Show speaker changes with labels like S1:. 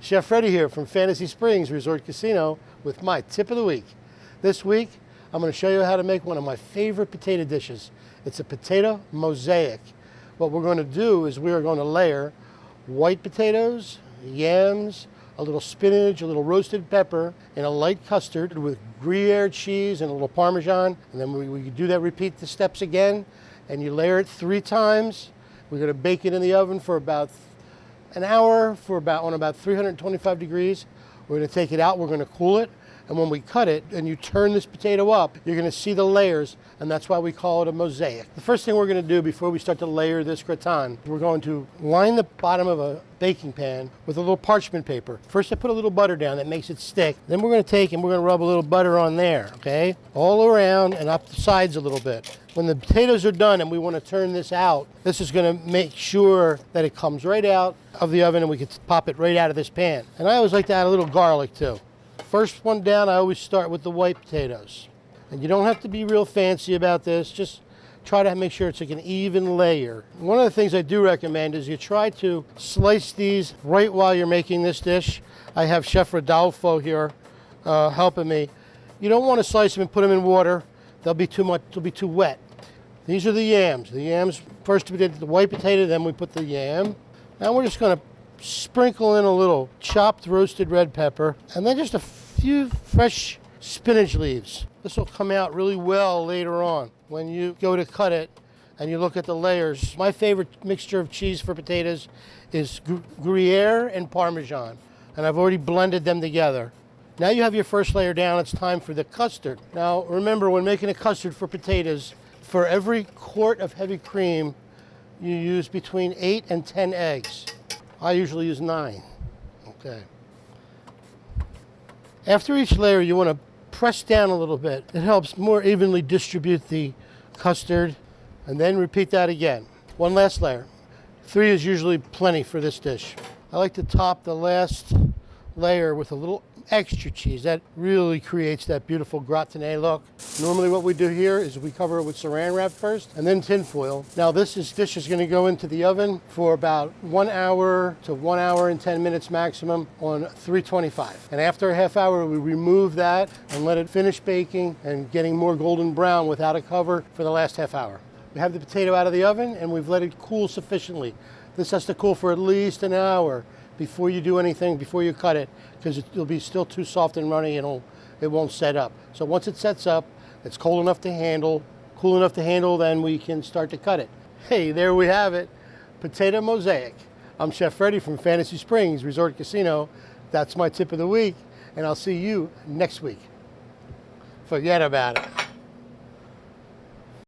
S1: Chef Freddy here from Fantasy Springs Resort Casino with my tip of the week. This week, I'm going to show you how to make one of my favorite potato dishes. It's a potato mosaic. What we're going to do is we are going to layer white potatoes, yams, a little spinach, a little roasted pepper, and a light custard with Gruyere cheese and a little Parmesan. And then we do that, repeat the steps again, and you layer it 3 times. We're going to bake it in the oven for about an hour on about 325 degrees. We're going to take it out, we're going to cool it, and when we cut it and you turn this potato up, you're going to see the layers, and that's why we call it a mosaic. The first thing we're going to do before we start to layer this gratin, we're going to line the bottom of a baking pan with a little parchment paper. First I put a little butter down that makes it stick. Then we're going to take and we're going to rub a little butter on there, okay? All around and up the sides a little bit. When the potatoes are done and we want to turn this out, this is going to make sure that it comes right out of the oven and we can pop it right out of this pan. And I always like to add a little garlic too. First one down, I always start with the white potatoes. And you don't have to be real fancy about this, just try to make sure it's like an even layer. One of the things I do recommend is you try to slice these right while you're making this dish. I have Chef Rodolfo here helping me. You don't want to slice them and put them in water. They'll be too wet. These are the yams. The yams, first we did the white potato, then we put the yam. Now we're just going to sprinkle in a little chopped roasted red pepper, and then just a few fresh spinach leaves. This will come out really well later on when you go to cut it and you look at the layers. My favorite mixture of cheese for potatoes is Gruyere and Parmesan, and I've already blended them together. Now you have your first layer down, it's time for the custard. Now remember, when making a custard for potatoes, for every quart of heavy cream, you use between 8 and 10 eggs. I usually use 9. Okay. After each layer, you want to press down a little bit. It helps more evenly distribute the custard, and then repeat that again. One last layer. 3 is usually plenty for this dish. I like to top the last layer with a little extra cheese. That really creates that beautiful gratiné look. Normally what we do here is we cover it with saran wrap first and then tin foil. Now this dish is going to go into the oven for about 1 hour to 1 hour and 10 minutes maximum on 325. And after a half hour, we remove that and let it finish baking and getting more golden brown without a cover for the last half hour. We have the potato out of the oven and we've let it cool sufficiently. This has to cool for at least an hour before you do anything, before you cut it, because it'll be still too soft and runny and it won't set up. So once it sets up, it's cool enough to handle, then we can start to cut it. Hey, there we have it, potato mosaic. I'm Chef Freddy from Fantasy Springs Resort Casino. That's my tip of the week, and I'll see you next week. Forget about it.